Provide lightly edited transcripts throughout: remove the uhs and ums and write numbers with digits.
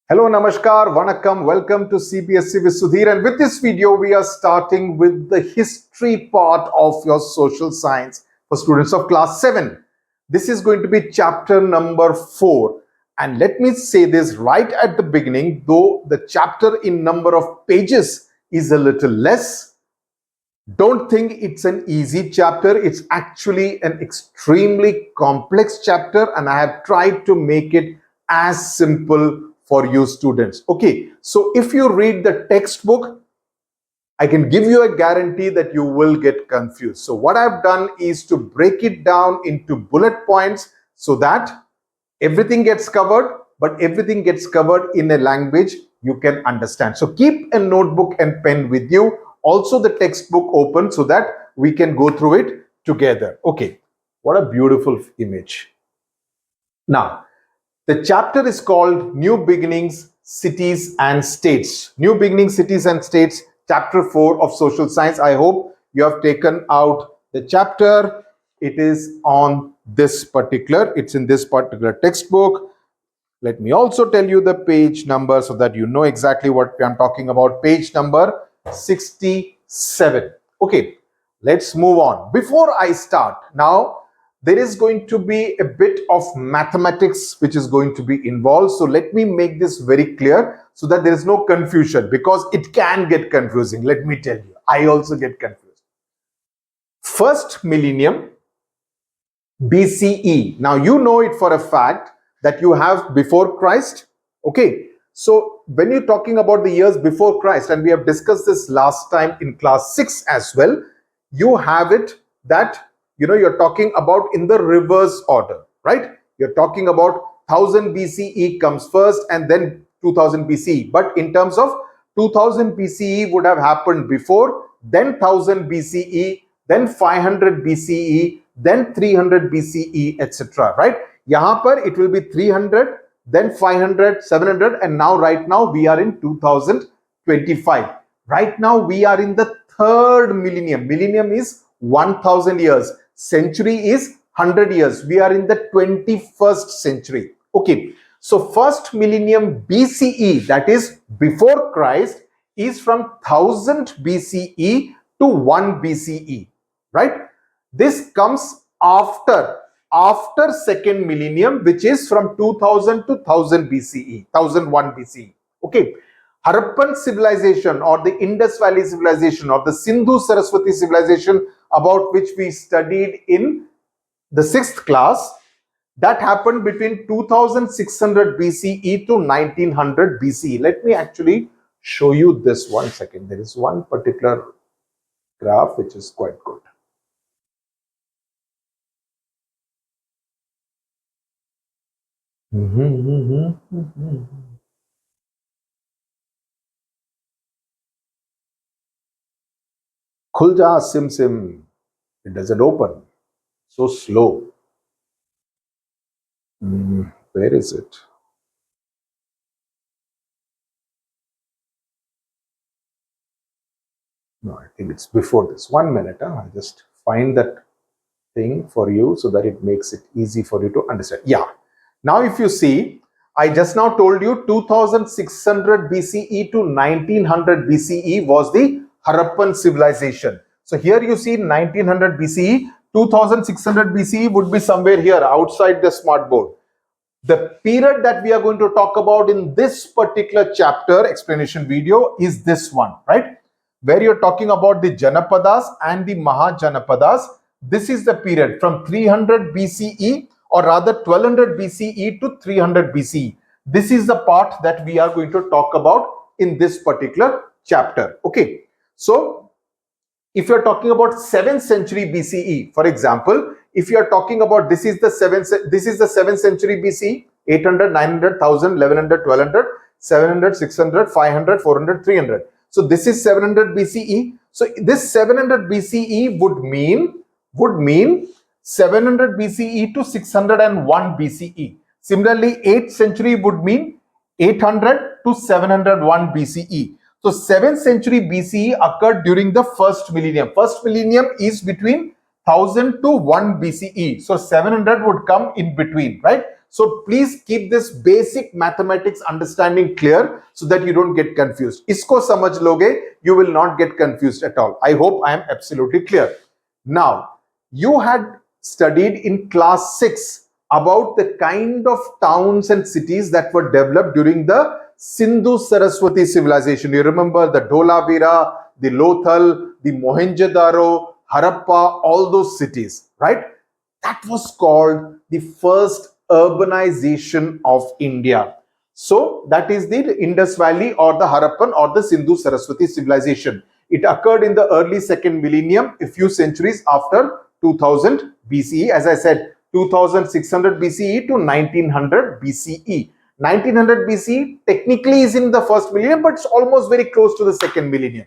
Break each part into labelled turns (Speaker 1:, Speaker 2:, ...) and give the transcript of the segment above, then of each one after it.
Speaker 1: Hello, Namaskar, Vanakkam, welcome to CBSE with Sudhir. And with this video, we are starting with the history part of your social science for students of class 7. This is going to be chapter number 4. And let me say this right at the beginning, though the chapter in number of pages is a little less, don't think it's an easy chapter. It's actually an extremely complex chapter, and I have tried to make it as simple for you students. Okay, so if you read the textbook, I can give you a guarantee that you will get confused. So what I've done is to break it down into bullet points so that everything gets covered, but everything gets covered in a language you can understand. So keep a notebook and pen with you. Also the textbook open so that we can go through it together. Okay, what a beautiful image. Now, the chapter is called New Beginnings, Cities and States. New Beginnings, Cities and States, chapter 4 of Social Science. I hope you have taken out the chapter. It is on this particular, it's in this particular textbook. Let me also tell you the page number so that you know exactly what I'm talking about. Page number 67. Okay, let's move on. Before I start, now, there is going to be a bit of mathematics which is going to be involved. So let me make this very clear so that there is no confusion, because it can get confusing. Let me tell you, I also get confused. First millennium, BCE. Now you know it for a fact that you have before Christ. Okay, so when you're talking about the years before Christ, and we have discussed this last time in class 6 as well, you have it that you're talking about in the reverse order, right? You're talking about 1000 BCE comes first and then 2000 BCE. But in terms of 2000 BCE would have happened before, then 1000 BCE, then 500 BCE, then 300 BCE, etc. Right? Yahan par it will be 300, then 500, 700, and now right now we are in 2025. Right now we are in the third millennium. Millennium is 1000 years. Century is 100 years. We are in the 21st century. Okay, so first millennium BCE, that is before Christ, is from 1000 BCE to 1 BCE, right? This comes after second millennium, which is from 2000 to 1000 BCE, 1001 BCE. Okay, Harappan civilization or the Indus Valley civilization or the Sindhu Saraswati civilization, about which we studied in the 6th class, that happened between 2600 BCE to 1900 BCE. Let me actually show you this 1 second. There is one particular graph which is quite good. Khulja sim sim. It doesn't open. So slow. Where is it? No, I think it's before this. 1 minute. I'll just find that thing for you so that it makes it easy for you to understand. Yeah. Now, if you see, I just now told you 2600 BCE to 1900 BCE was the Harappan civilization. So here you see 1900 BCE, 2600 BCE would be somewhere here outside the smart board. The period that we are going to talk about in this particular chapter explanation video is this one, right? Where you're talking about the Janapadas and the Mahajanapadas. This is the period from 300 BCE, or rather 1200 BCE to 300 BCE. This is the part that we are going to talk about in this particular chapter. Okay, so if you're talking about 7th century BCE, for example, if you are talking about this is the 7th century BCE, 800, 900, 1000, 1100, 1200, 700, 600, 500, 400, 300. So this is 700 BCE. So this 700 BCE would mean 700 BCE to 601 BCE. Similarly, 8th century would mean 800 to 701 BCE. So 7th century BCE occurred during the first millennium. First millennium is between 1000 to 1 BCE. So 700 would come in between, right? So please keep this basic mathematics understanding clear so that you don't get confused. Isko samajh loge, you will not get confused at all. I hope I am absolutely clear. Now, you had studied in class 6 about the kind of towns and cities that were developed during the Sindhu Saraswati civilization. You remember the Dholavira, the Lothal, the Mohenjo-daro, Harappa, all those cities, right? That was called the first urbanization of India. So that is the Indus Valley or the Harappan or the Sindhu Saraswati civilization. It occurred in the early second millennium, a few centuries after 2000 BCE. As I said, 2600 BCE to 1900 BCE. 1900 BCE technically is in the first millennium, but it's almost very close to the second millennium.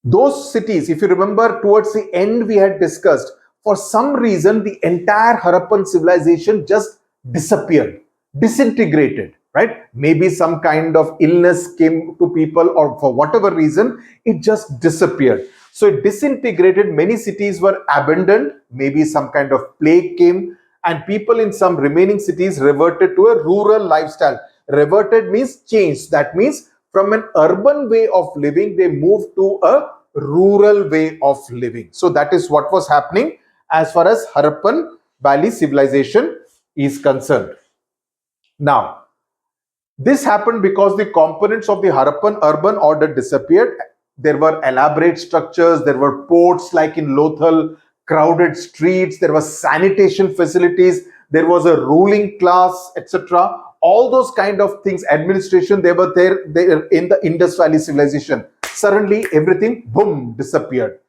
Speaker 1: Those cities, if you remember, towards the end we had discussed, for some reason the entire Harappan civilization just disappeared, disintegrated, right? Maybe some kind of illness came to people, or for whatever reason it just disappeared. So it disintegrated. Many cities were abandoned, maybe some kind of plague came, and people in some remaining cities reverted to a rural lifestyle. Reverted means changed. That means from an urban way of living, they moved to a rural way of living. So that is what was happening as far as Harappan Valley civilization is concerned. Now, this happened because the components of the Harappan urban order disappeared. There were elaborate structures, there were ports like in Lothal, crowded streets, there was sanitation facilities, there was a ruling class, etc. All those kind of things, administration, they were there in the Indus Valley civilization. Suddenly everything, boom, disappeared.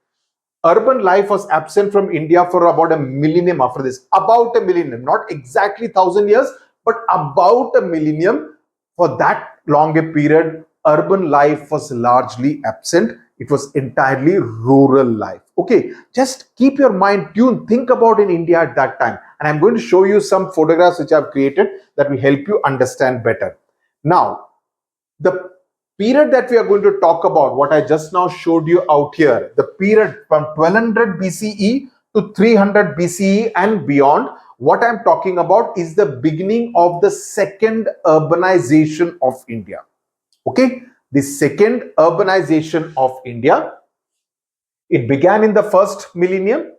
Speaker 1: Urban life was absent from India for about a millennium after this. About a millennium, not exactly 1000 years, but about a millennium. For that long a period, urban life was largely absent. It was entirely rural life. Okay, just keep your mind tuned. Think about in India at that time. And I'm going to show you some photographs which I've created that will help you understand better. Now, the period that we are going to talk about, what I just now showed you out here, the period from 1200 BCE to 300 BCE and beyond, what I'm talking about is the beginning of the second urbanization of India. Okay, the second urbanization of India. It began in the first millennium.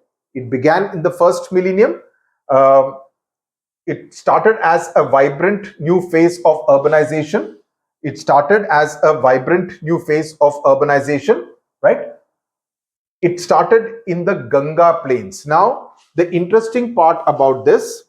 Speaker 1: It started as a vibrant new phase of urbanization. Right? It started in the Ganga plains. Now, the interesting part about this,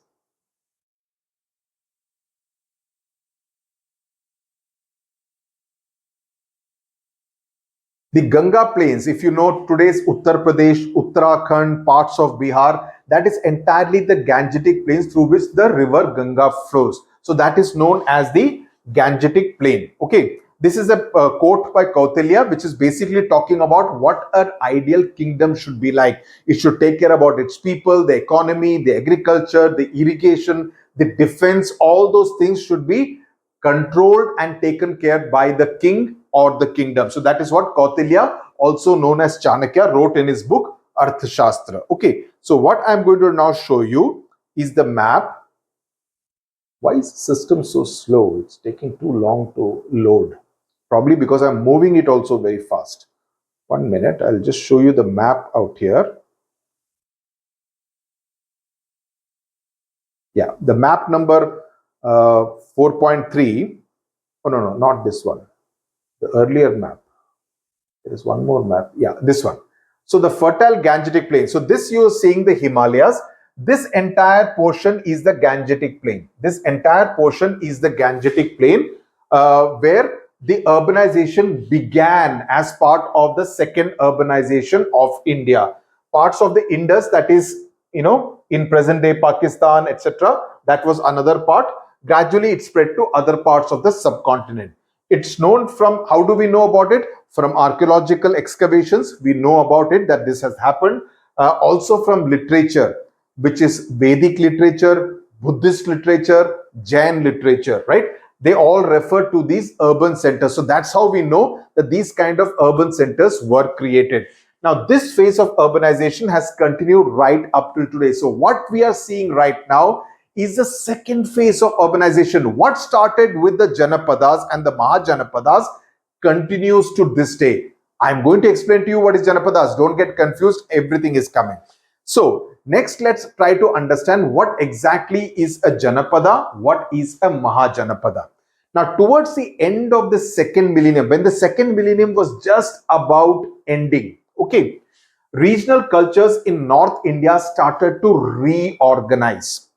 Speaker 1: the Ganga plains, if you know today's Uttar Pradesh, Uttarakhand, parts of Bihar, that is entirely the Gangetic plains through which the river Ganga flows. So that is known as the Gangetic plain. Okay, this is a quote by Kautilya, which is basically talking about what an ideal kingdom should be like. It should take care about its people, the economy, the agriculture, the irrigation, the defense. All those things should be controlled and taken care by the king or the kingdom. So that is what Kautilya, also known as Chanakya, wrote in his book Arthashastra. Okay, so what I'm going to now show you is the map. Why is the system so slow? It's taking too long to load. Probably because I'm moving it also very fast. 1 minute, I'll just show you the map out here. Yeah, the map number 4.3. Oh, no, not this one. The earlier map. There is one more map. Yeah, this one. So the fertile Gangetic plain. So this you're seeing the Himalayas. This entire portion is the Gangetic plain. Where the urbanization began as part of the second urbanization of India. Parts of the Indus, that is, in present day Pakistan, etc. That was another part. Gradually, it spread to other parts of the subcontinent. It's known from, how do we know about it? From archaeological excavations, we know about it, that this has happened. Also from literature, which is Vedic literature, Buddhist literature, Jain literature, right? They all refer to these urban centers. So that's how we know that these kind of urban centers were created. Now, this phase of urbanization has continued right up till today. So what we are seeing right now is the second phase of urbanization. What started with the Janapadas and the Mahajanapadas continues to this day. I'm going to explain to you what is Janapadas. Don't get confused. Everything is coming. So next, let's try to understand what exactly is a Janapada, what is a Mahajanapada. Now, towards the end of the second millennium, when the second millennium was just about ending, okay, regional cultures in North India started to reorganize.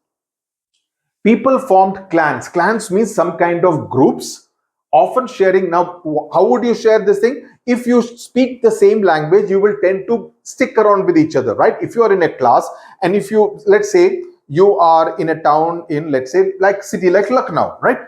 Speaker 1: People formed clans. Clans means some kind of groups, often sharing. Now, how would you share this thing? If you speak the same language, you will tend to stick around with each other, right? If you are in a class, and if you, let's say, you are in a town in, let's say, like city like Lucknow, right?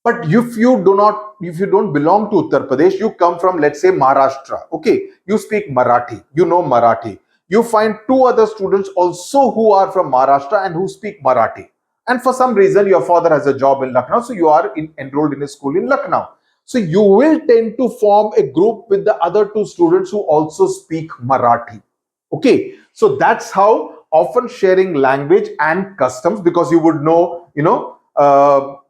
Speaker 1: But if you don't belong to Uttar Pradesh, you come from, let's say, Maharashtra, okay, you speak Marathi, you know Marathi. You find two other students also who are from Maharashtra and who speak Marathi. And for some reason, your father has a job in Lucknow, so you are enrolled in a school in Lucknow. So you will tend to form a group with the other two students who also speak Marathi. Okay, so that's how often sharing language and customs, because you would know,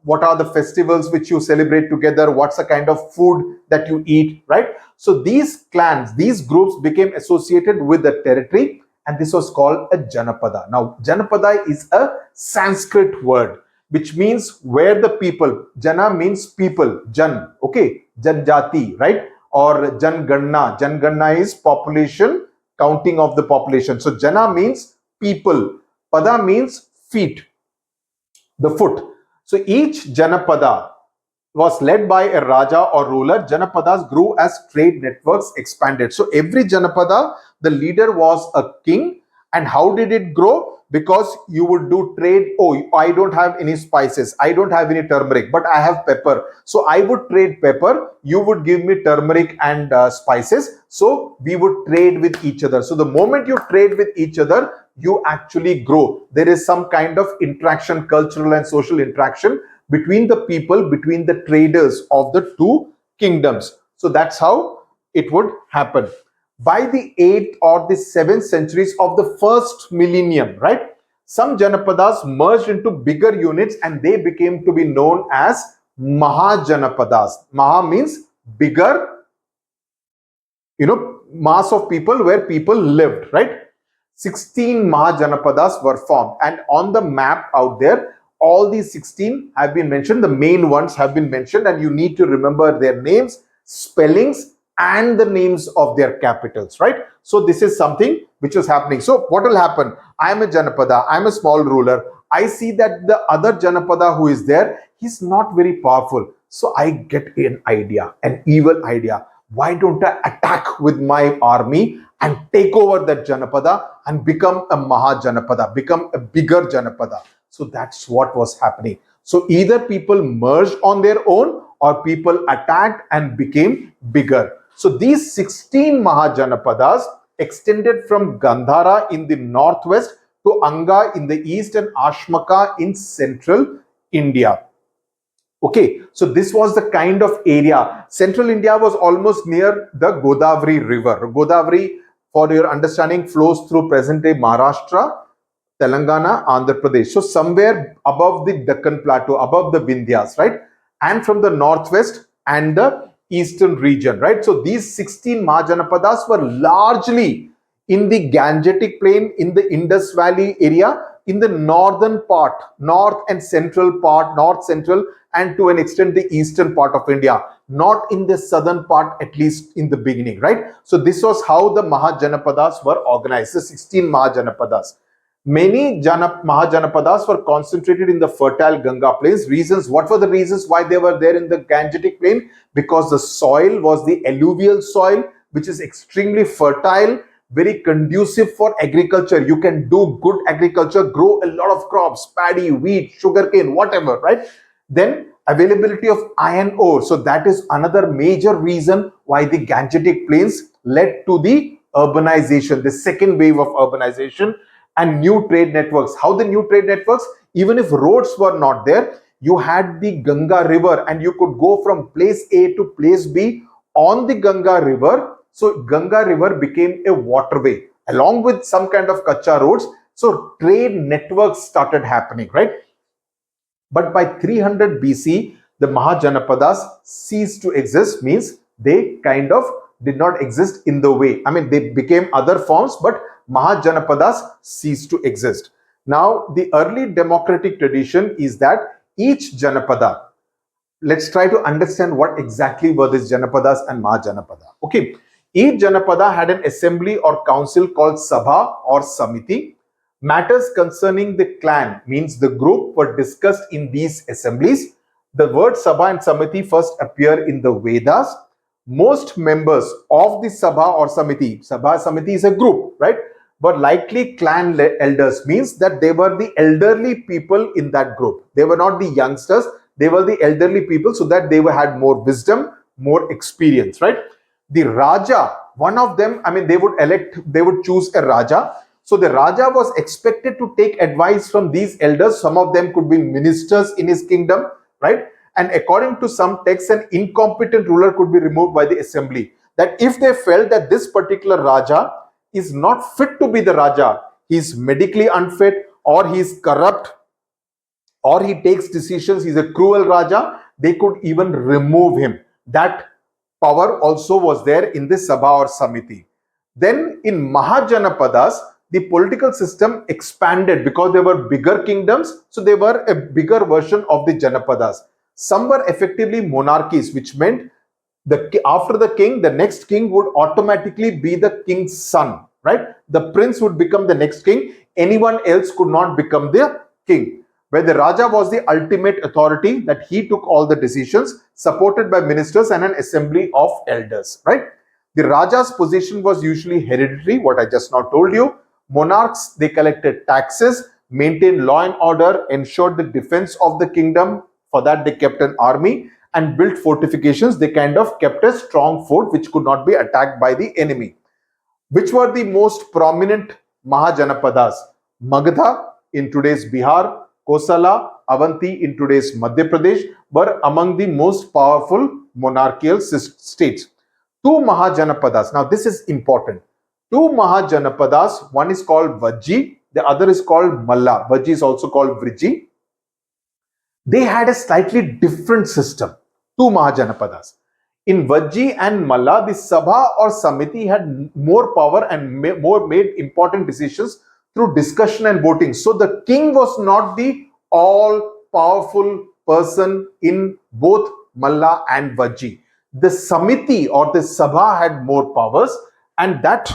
Speaker 1: what are the festivals which you celebrate together, what's the kind of food that you eat, right? So these clans, these groups became associated with the territory, and this was called a Janapada. Now, Janapada is a Sanskrit word which means where the people, Jana means people, Jan, okay, Janjati, right? Or Janganna. Janganna is population, counting of the population. So Jana means people, Pada means feet, the foot. So each Janapada was led by a Raja or ruler. Janapadas grew as trade networks expanded. So every Janapada, the leader was a king. And how did it grow? Because you would do trade. Oh, I don't have any spices, I don't have any turmeric, but I have pepper. So I would trade pepper, you would give me turmeric and spices. So we would trade with each other. So the moment you trade with each other, you actually grow. There is some kind of interaction, cultural and social interaction between the people, between the traders of the two kingdoms. So that's how it would happen. By the 8th or the 7th centuries of the first millennium, right, some Janapadas merged into bigger units and they became to be known as Mahajanapadas. Maha means bigger, mass of people where people lived, right? 16 Mahajanapadas were formed, and on the map out there, all these 16 have been mentioned. The main ones have been mentioned, and you need to remember their names, spellings, and the names of their capitals, right? So this is something which is happening. So what will happen? I am a Janapada, I am a small ruler. I see that the other Janapada who is there, he's not very powerful. So I get an idea, an evil idea. Why don't I attack with my army and take over that Janapada and become a Mahajanapada, become a bigger Janapada? So that's what was happening. So either people merged on their own or people attacked and became bigger. So these 16 Mahajanapadas extended from Gandhara in the northwest to Anga in the east and Ashmaka in central India. Okay, so this was the kind of area. Central India was almost near the Godavari river. Godavari, for your understanding, flows through present-day Maharashtra, Telangana, Andhra Pradesh. So somewhere above the Deccan Plateau, above the Vindhyas, right? And from the northwest and the eastern region, right? So these 16 Mahajanapadas were largely in the Gangetic Plain, in the Indus Valley area, in the northern part, north and central part, north central, and to an extent the eastern part of India, not in the southern part, at least in the beginning, right? So this was how the Mahajanapadas were organized, the 16 Mahajanapadas. Many Mahajanapadas were concentrated in the fertile Ganga plains. Reasons, what were the reasons why they were there in the Gangetic Plain? Because the soil was the alluvial soil, which is extremely fertile, very conducive for agriculture. You can do good agriculture, grow a lot of crops, paddy, wheat, sugarcane, whatever, right? Then availability of iron ore. So that is another major reason why the Gangetic Plains led to the urbanization, the second wave of urbanization. And new trade networks. How the new trade networks? Even if roads were not there, you had the Ganga river and you could go from place A to place B on the Ganga river. So Ganga river became a waterway along with some kind of kacha roads. So trade networks started happening, right? But by 300 BC, the Mahajanapadas ceased to exist, means they kind of did not exist in the way. I mean, they became other forms, but Mahajanapadas ceased to exist. Now, the early democratic tradition is that each Janapada, let's try to understand what exactly were these Janapadas and Mahajanapada. Okay, each Janapada had an assembly or council called Sabha or Samiti. Matters concerning the clan, means the group, were discussed in these assemblies. The word Sabha and Samiti first appear in the Vedas. Most members of the Sabha or Samiti is a group, right? But likely clan elders, means that they were the elderly people in that group. They were not the youngsters, they were the elderly people, so that they had more wisdom, more experience, right? The Raja, one of them, I mean, they would choose a Raja. So the Raja was expected to take advice from these elders. Some of them could be ministers in his kingdom, right? And according to some texts, an incompetent ruler could be removed by the assembly. That if they felt that this particular Raja is not fit to be the Raja, he is medically unfit, or he is corrupt, or he takes decisions, he's a cruel Raja, they could even remove him. That power also was there in the Sabha or Samiti. Then in Mahajanapadas, the political system expanded because there were bigger kingdoms, so they were a bigger version of the Janapadas. Some were effectively monarchies, which meant after the king, the next king would automatically be the king's son, right? The prince would become the next king. Anyone else could not become the king. Where the Raja was the ultimate authority, that he took all the decisions, supported by ministers and an assembly of elders, right? The Raja's position was usually hereditary, what I just now told you. Monarchs, they collected taxes, maintained law and order, ensured the defense of the kingdom. For that, they kept an army and built fortifications. They kind of kept a strong fort which could not be attacked by the enemy. Which were the most prominent Mahajanapadas? Magadha in today's Bihar, Kosala, Avanti in today's Madhya Pradesh were among the most powerful monarchical states. Two Mahajanapadas. Now this is important. Two Mahajanapadas, one is called Vajji, the other is called Malla. Vajji is also called Vriji. They had a slightly different system. Two Mahajanapadas. In Vajji and Malla, the Sabha or Samiti had more power and made important decisions through discussion and voting. So the king was not the all-powerful person in both Malla and Vajji. The Samiti or the Sabha had more powers, and that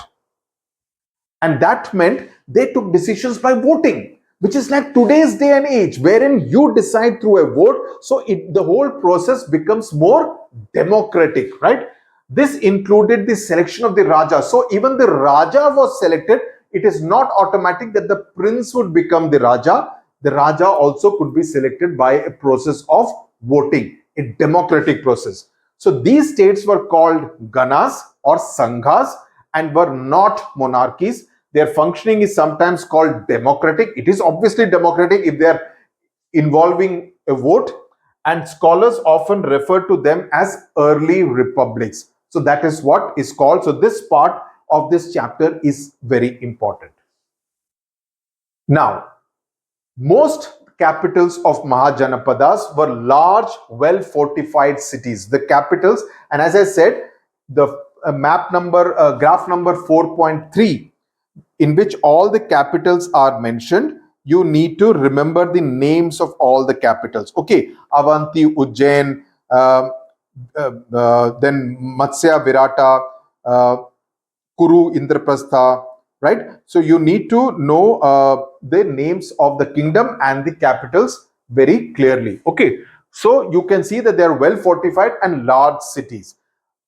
Speaker 1: meant they took decisions by voting, which is like today's day and age, wherein you decide through a vote. So the whole process becomes more democratic, right? This included the selection of the Raja. So even the Raja was selected. It is not automatic that the prince would become the Raja. The Raja also could be selected by a process of voting, a democratic process. So these states were called Ganas or Sanghas and were not monarchies. Their functioning is sometimes called democratic. It is obviously democratic if they are involving a vote, and scholars often refer to them as early republics. So that is what is called. So this part of this chapter is very important. Now, most capitals of Mahajanapadas were large, well-fortified cities. The capitals, and as I said, the graph number 4.3, in which all the capitals are mentioned, you need to remember the names of all the capitals. Okay, Avanti, Ujjain, then Matsya, Virata, Kuru, Indraprastha, right? So you need to know the names of the kingdom and the capitals very clearly. Okay, so you can see that they are well fortified and large cities.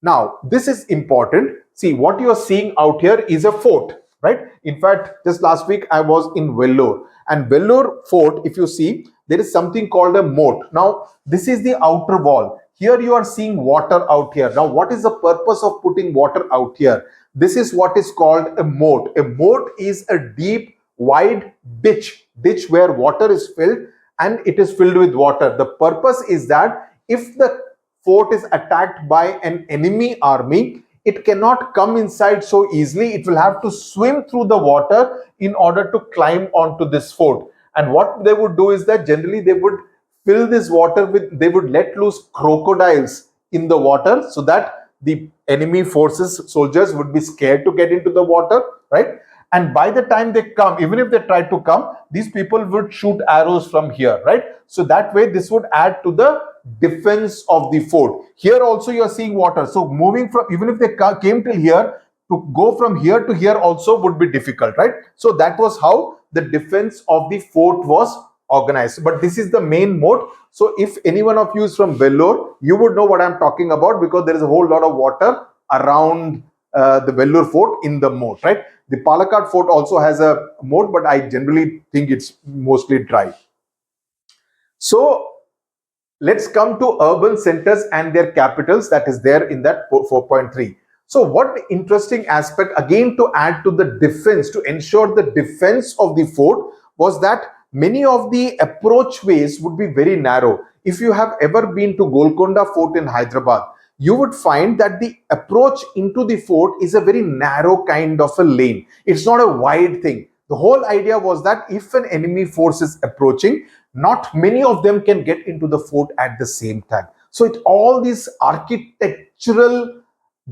Speaker 1: Now, this is important. See, what you are seeing out here is a fort, right? In fact, just last week I was in Vellore, and Vellore fort, if you see, there is something called a moat. Now, this is the outer wall. Here you are seeing water out here. Now, what is the purpose of putting water out here? This is what is called a moat. A moat is a deep, wide ditch where water is filled, and it is filled with water. The purpose is that if the fort is attacked by an enemy army, it cannot come inside so easily. It will have to swim through the water in order to climb onto this fort. And what they would do is that generally they would fill this water with, they would let loose crocodiles in the water so that the enemy forces, soldiers would be scared to get into the water, right? And by the time they come, even if they try to come, these people would shoot arrows from here, right? So that way this would add to the defense of the fort. Here also you are seeing water. So moving from, even if they came till here, to go from here to here also would be difficult, right? So that was how the defense of the fort was organized. But this is the main moat. So if any one of you is from Vellore, you would know what I'm talking about, because there is a whole lot of water around the Vellore fort in the moat, right? The Palakkad fort also has a moat, but I generally think it's mostly dry. So let's come to urban centers and their capitals, that is there in that 4.3. So what interesting aspect, again, to add to the defense, to ensure the defense of the fort, was that many of the approach ways would be very narrow. If you have ever been to Golconda Fort in Hyderabad, you would find that the approach into the fort is a very narrow kind of a lane. It's not a wide thing. The whole idea was that if an enemy force is approaching, not many of them can get into the fort at the same time. So all these architectural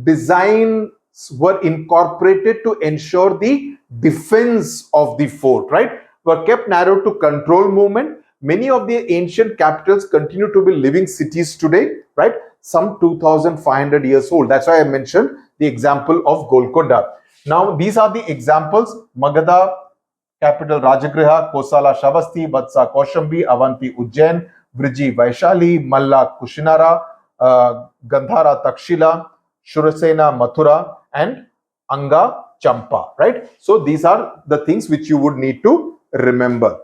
Speaker 1: designs were incorporated to ensure the defense of the fort, right? Were kept narrow to control movement. Many of the ancient capitals continue to be living cities today, right? Some 2,500 years old. That's why I mentioned the example of Golconda. Now, these are the examples. Magadha, capital Rajagriha, Kosala Shavasti, Vatsa Kaushambi, Avanti Ujjain, Vriji Vaishali, Malla Kushinara, Gandhara Takshila, Shurasena Mathura, and Anga Champa, right? So these are the things which you would need to remember.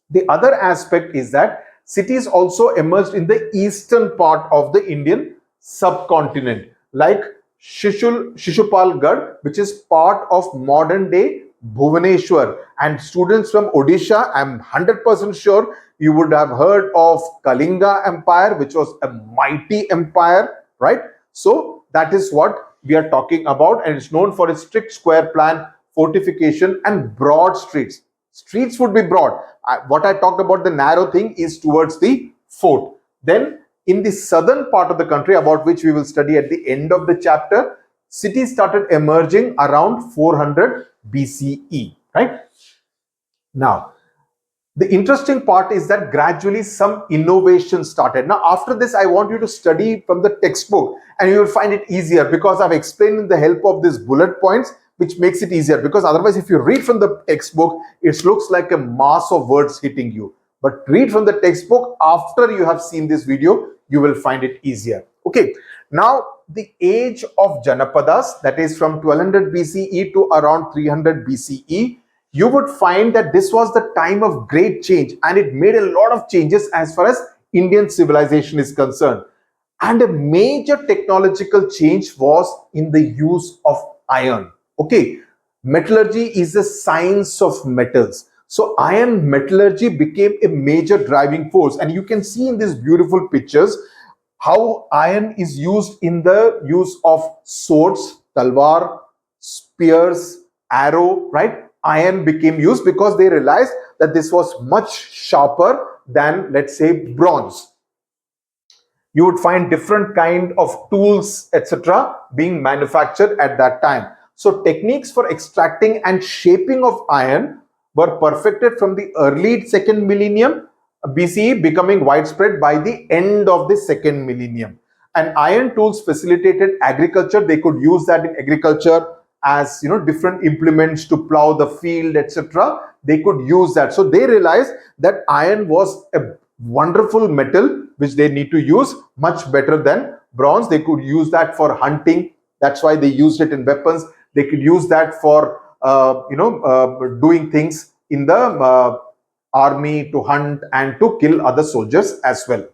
Speaker 1: The other aspect is that cities also emerged in the eastern part of the Indian subcontinent, like Shishupalgarh, which is part of modern day Bhubaneswar. And students from Odisha, I'm 100% sure you would have heard of Kalinga Empire, which was a mighty empire, right? So that is what we are talking about, and it's known for its strict square plan, fortification, and broad streets. Streets would be broad. What I talked about, the narrow thing, is towards the fort. Then in the southern part of the country, about which we will study at the end of the chapter, cities started emerging around 400 BCE, right? Now, the interesting part is that gradually some innovation started. Now, after this, I want you to study from the textbook, and you will find it easier because I've explained with the help of these bullet points, which makes it easier. Because otherwise, if you read from the textbook, it looks like a mass of words hitting you. But read from the textbook after you have seen this video, you will find it easier. Okay. Now, the age of Janapadas, that is from 1200 BCE to around 300 BCE, you would find that this was the time of great change, and it made a lot of changes as far as Indian civilization is concerned. And a major technological change was in the use of iron. Okay, metallurgy is the science of metals. So iron metallurgy became a major driving force, and you can see in these beautiful pictures how iron is used in the use of swords, talwar, spears, arrow, right? Iron became used because they realized that this was much sharper than, let's say, bronze. You would find different kind of tools, etc., being manufactured at that time. So techniques for extracting and shaping of iron were perfected from the early second millennium BCE, becoming widespread by the end of the second millennium. And iron tools facilitated agriculture. They could use that in agriculture as, you know, different implements to plow the field, etc. They could use that. So they realized that iron was a wonderful metal which they need to use, much better than bronze. They could use that for hunting. That's why they used it in weapons. They could use that for doing things in the army, to hunt and to kill other soldiers as well.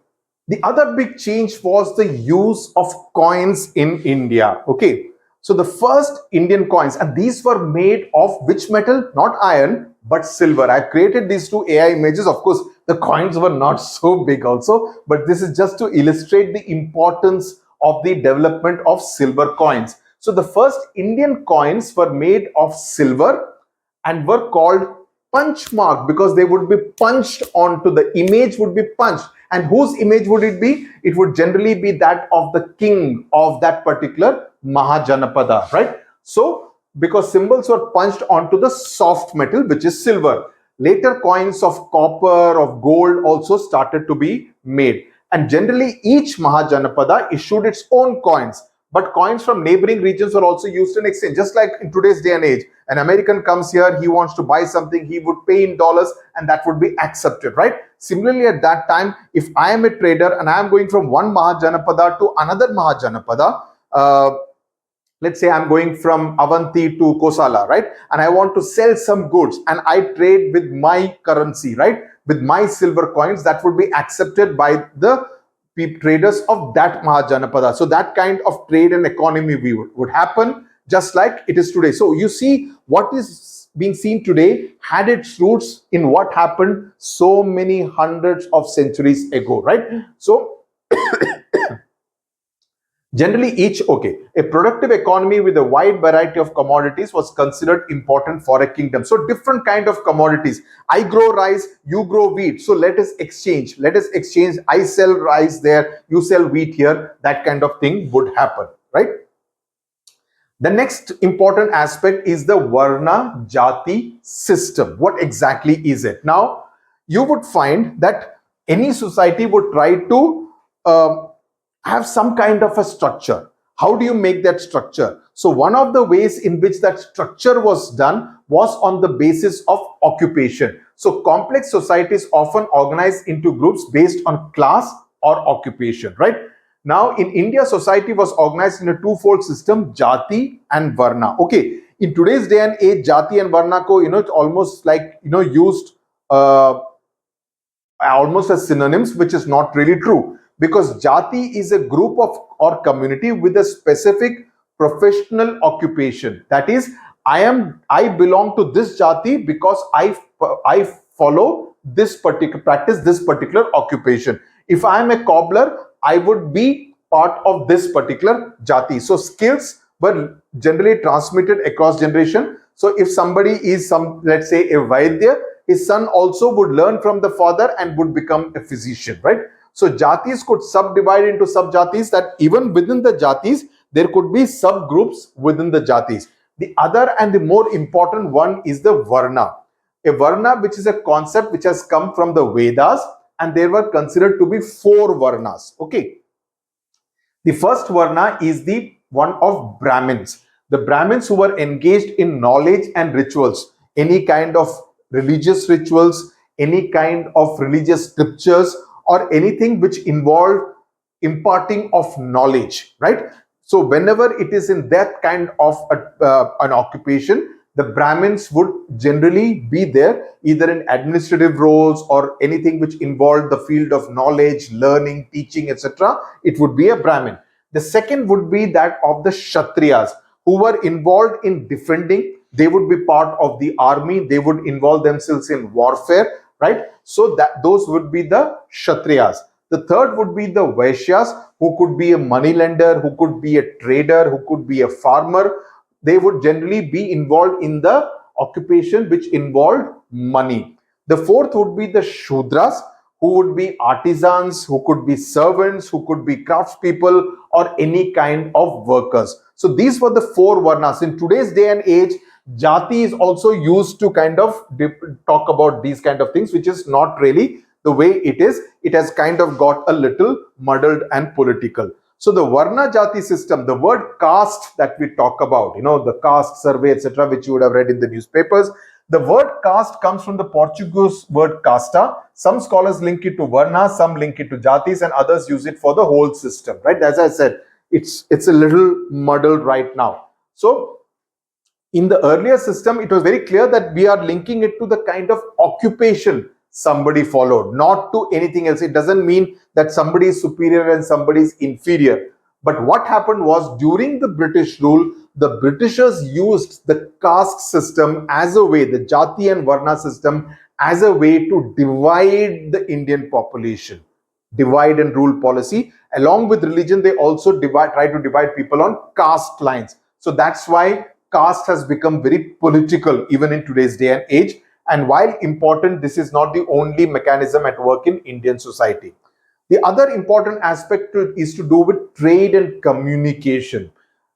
Speaker 1: The other big change was the use of coins in India. Okay, so the first Indian coins, and these were made of which metal? Not iron, but silver. I've created these two AI images. Of course, the coins were not so big also, but this is just to illustrate the importance of the development of silver coins. So the first Indian coins were made of silver and were called punch mark because they would be punched onto, the image would be punched. And whose image would it be? It would generally be that of the king of that particular Mahajanapada, right? So because symbols were punched onto the soft metal, which is silver. Later coins of copper, of gold also started to be made. And generally each Mahajanapada issued its own coins. But coins from neighboring regions were also used in exchange. Just like in today's day and age, an American comes here, he wants to buy something, he would pay in dollars and that would be accepted, right? Similarly, at that time, if I am a trader and I am going from one Mahajanapada to another Mahajanapada, let's say I'm going from Avanti to Kosala, right? And I want to sell some goods and I trade with my currency, right? With my silver coins, that would be accepted by the traders of that Mahajanapada. So that kind of trade and economy would happen just like it is today. So you see, what is being seen today had its roots in what happened so many hundreds of centuries ago, right? So generally a productive economy with a wide variety of commodities was considered important for a kingdom. So different kind of commodities. I grow rice, you grow wheat. So let us exchange. I sell rice there, you sell wheat here. That kind of thing would happen, right? The next important aspect is the Varna Jati system. What exactly is it? Now, you would find that any society would try to have some kind of a structure. How do you make that structure? So one of the ways in which that structure was done was on the basis of occupation. So complex societies often organize into groups based on class or occupation, right? Now in India, society was organized in a twofold system, Jati and Varna. Okay, in today's day and age, Jati and Varna ko, it's almost like, used almost as synonyms, which is not really true. Because Jati is a group of or community with a specific professional occupation. That is, I belong to this Jati because I follow this particular practice, this particular occupation. If I am a cobbler, I would be part of this particular Jati. So skills were generally transmitted across generation. So if somebody is let's say a Vaidya, his son also would learn from the father and would become a physician, right? So jatis could subdivide into sub-jatis, that even within the jatis, there could be subgroups within the jatis. The other and the more important one is the Varna. A Varna, which is a concept which has come from the Vedas, and there were considered to be 4 Varnas. Okay. The first Varna is the one of Brahmins. The Brahmins who were engaged in knowledge and rituals, any kind of religious rituals, any kind of religious scriptures, or anything which involved imparting of knowledge, right? So whenever it is in that kind of an occupation, the Brahmins would generally be there, either in administrative roles or anything which involved the field of knowledge, learning, teaching, etc. It would be a Brahmin. The second would be that of the Kshatriyas, who were involved in defending. They would be part of the army. They would involve themselves in warfare, right? So that those would be the Kshatriyas. The third would be the Vaishyas, who could be a moneylender, who could be a trader, who could be a farmer. They would generally be involved in the occupation which involved money. The fourth would be the Shudras, who would be artisans, who could be servants, who could be craftspeople, or any kind of workers. So these were the 4 Varnas. In today's day and age, Jati is also used to kind of talk about these kind of things, which is not really the way it is. It has kind of got a little muddled and political. So the Varna Jati system, the word caste that we talk about, the caste survey, etc., which you would have read in the newspapers, the word caste comes from the Portuguese word casta. Some scholars link it to Varna, some link it to Jatis, and others use it for the whole system, right? As I said, it's a little muddled right now. So in the earlier system, it was very clear that we are linking it to the kind of occupation somebody followed, not to anything else. It doesn't mean that somebody is superior and somebody is inferior. But what happened was, during the British rule, the Britishers used the caste system as a way, the Jati and Varna system, as a way to divide the Indian population. Divide and rule policy. Along with religion, they also try to divide people on caste lines. So that's why caste has become very political even in today's day and age. And while important, this is not the only mechanism at work in Indian society. The other important aspect is to do with trade and communication.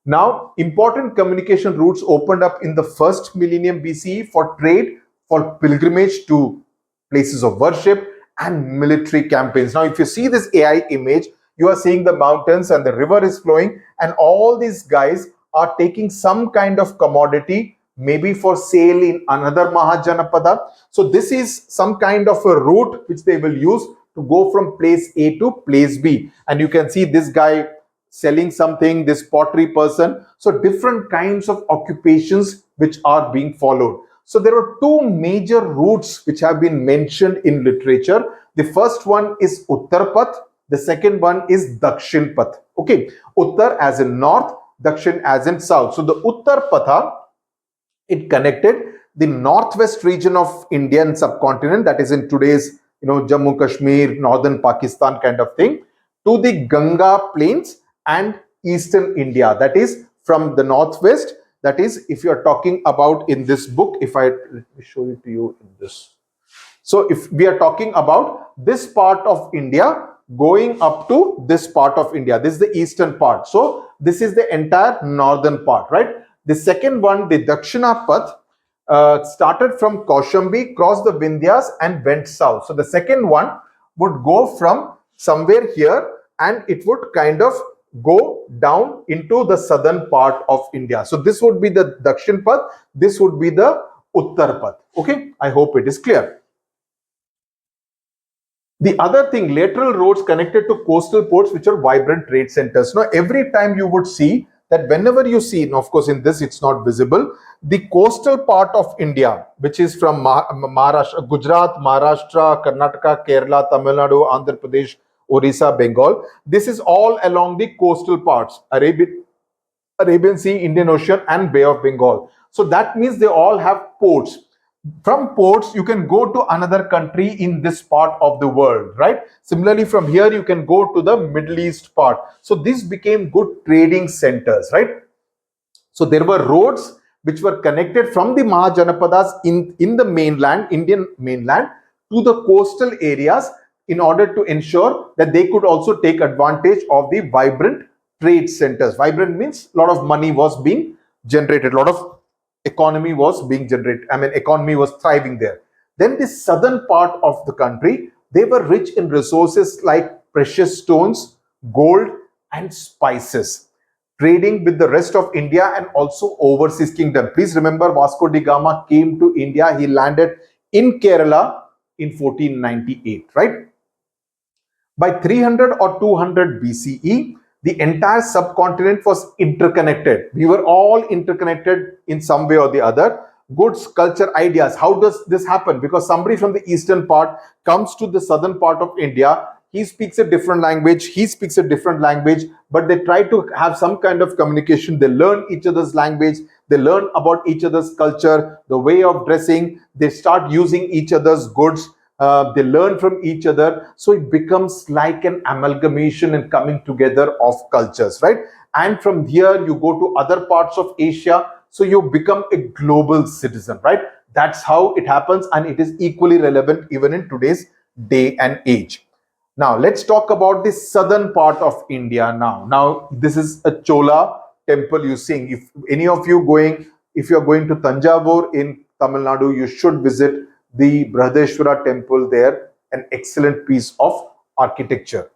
Speaker 1: Now, important communication routes opened up in the first millennium BCE for trade, for pilgrimage to places of worship, and military campaigns. Now, if you see this AI image, you are seeing the mountains and the river is flowing, and all these guys are taking some kind of commodity, maybe for sale in another Mahajanapada. So, this is some kind of a route which they will use to go from place A to place B. And you can see this guy selling something, this pottery person. So different kinds of occupations which are being followed. So there are two major routes which have been mentioned in literature. The first one is Uttar Path. The second one is Dakshin Path. Okay, Uttar as in north, Dakshin as in south. So the Uttar Patha, it connected the northwest region of Indian subcontinent, that is in today's Jammu Kashmir, northern Pakistan kind of thing, to the Ganga plains and eastern India, that is from the northwest. That is, if you are talking about in this book, if I let me show it to you in this. So if we are talking about this part of India going up to this part of India, this is the eastern part. So this is the entire northern part, right? The second one, the Dakshina Path, started from Kaushambi, crossed the Vindhyas and went south. So the second one would go from somewhere here and it would kind of go down into the southern part of India. So this would be the Dakshin Path, this would be the Uttar Path. Okay, I hope it is clear. The other thing, lateral roads connected to coastal ports which are vibrant trade centers. Now every time you would see that whenever you see, and of course in this it's not visible, the coastal part of India, which is from Maharashtra, Gujarat, Maharashtra, Karnataka, Kerala, Tamil Nadu, Andhra Pradesh, Orissa, Bengal, this is all along the coastal parts, Arabian Sea, Indian Ocean and Bay of Bengal. So that means they all have ports. From ports, you can go to another country in this part of the world, right? Similarly, from here, you can go to the Middle East part. So this became good trading centers, right? So there were roads which were connected from the Mahajanapadas in the mainland, Indian mainland, to the coastal areas in order to ensure that they could also take advantage of the vibrant trade centers. Vibrant means a lot of money was being generated, a lot of economy was being generated. I mean, economy was thriving there. Then the southern part of the country, they were rich in resources like precious stones, gold, and spices. Trading with the rest of India and also overseas kingdom. Please remember, Vasco da Gama came to India. He landed in Kerala in 1498, right? By 300 or 200 BCE, the entire subcontinent was interconnected. We were all interconnected in some way or the other. Goods, culture, ideas. How does this happen? Because somebody from the eastern part comes to the southern part of India. He speaks a different language. He speaks a different language. But they try to have some kind of communication. They learn each other's language. They learn about each other's culture, the way of dressing. They start using each other's goods. They learn from each other, so it becomes like an amalgamation and coming together of cultures, right? And from here you go to other parts of Asia, so you become a global citizen, right? That's how it happens, and it is equally relevant even in today's day and age. Now let's talk about the southern part of India. Now this is a Chola temple you seeing. If any of you if you are going to Tanjavur in Tamil Nadu, you should visit the Brihadeshwara temple there, an excellent piece of architecture.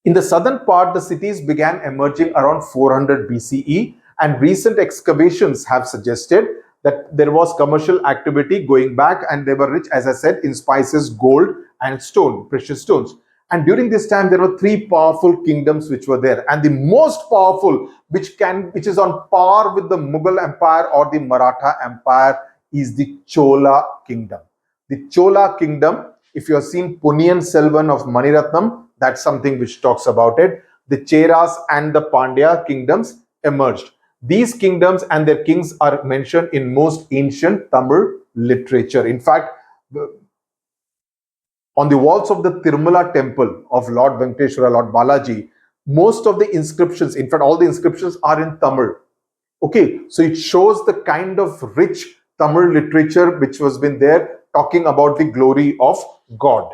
Speaker 1: In the southern part, the cities began emerging around 400 BCE, and recent excavations have suggested that there was commercial activity going back, and they were rich, as I said, in spices, gold, and stone, precious stones. And during this time, there were three powerful kingdoms which were there, and the most powerful, which is on par with the Mughal Empire or the Maratha Empire, is the Chola kingdom. The Chola kingdom, if you have seen Punniyin Selvan of Maniratnam, that's something which talks about it. The Cheras and the Pandya kingdoms emerged. These kingdoms and their kings are mentioned in most ancient Tamil literature. In fact, on the walls of the Tirumala temple of Lord Venkateshwara, Lord Balaji, most of the inscriptions, in fact, all the inscriptions are in Tamil. Okay, so it shows the kind of rich Tamil literature which was been there talking about the glory of God.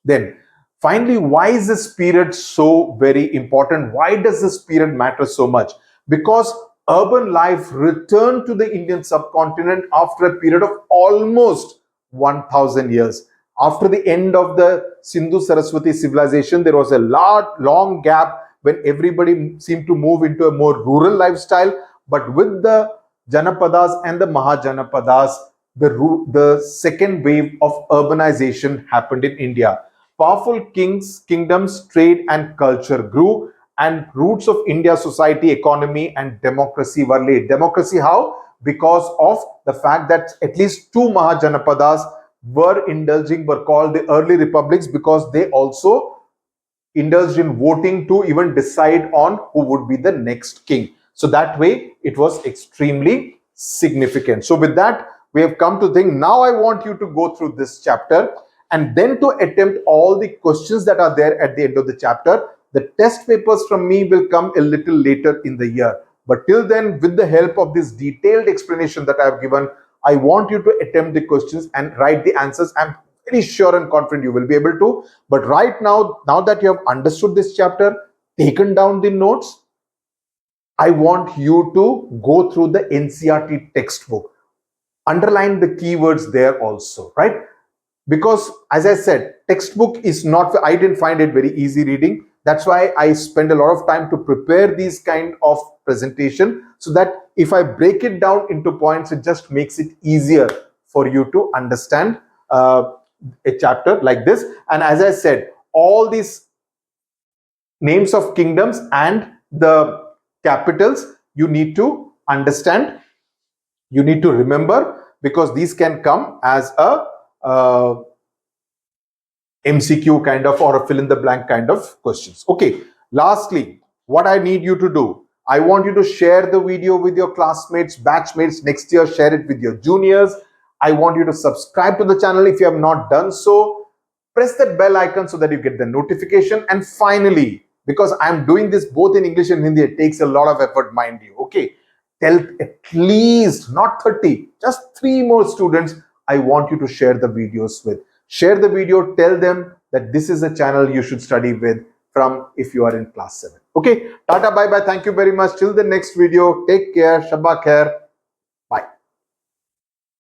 Speaker 1: Then finally, why is this period so very important? Why does this period matter so much? Because urban life returned to the Indian subcontinent after a period of almost 1000 years. After the end of the Sindhu Saraswati civilization, there was a long gap when everybody seemed to move into a more rural lifestyle. But with the Janapadas and the Mahajanapadas, the second wave of urbanization happened in India. Powerful kingdoms, trade and culture grew, and roots of India's society, economy, and democracy were laid. Democracy, how? Because of the fact that at least two Mahajanapadas were called the early republics, because they also indulged in voting to even decide on who would be the next king. So that way, it was extremely significant. So with that, we have come to think. Now I want you to go through this chapter and then to attempt all the questions that are there at the end of the chapter. The test papers from me will come a little later in the year. But till then, with the help of this detailed explanation that I have given, I want you to attempt the questions and write the answers. I'm very sure and confident you will be able to. But right now that you have understood this chapter, taken down the notes, I want you to go through the NCERT textbook. Underline the keywords there also, right? Because as I said, textbook is not, I didn't find it very easy reading. That's why I spend a lot of time to prepare these kind of presentation, so that if I break it down into points, it just makes it easier for you to understand a chapter like this. And as I said, all these names of kingdoms and the capitals you need to understand, you need to remember, because these can come as a MCQ kind of, or a fill in the blank kind of questions. Okay, lastly, what I need you to do, I want you to share the video with your classmates, batchmates. Next year, share it with your juniors. I want you to subscribe to the channel if you have not done so. Press that bell icon so that you get the notification. And finally, because I'm doing this both in English and Hindi, it takes a lot of effort, mind you. Okay, tell at least, not 30, just 3 more students I want you to share the videos with. Share the video, tell them that this is a channel you should study with from if you are in class 7. Okay, tata, bye bye, thank you very much. Till the next video, take care, Shabba Khair.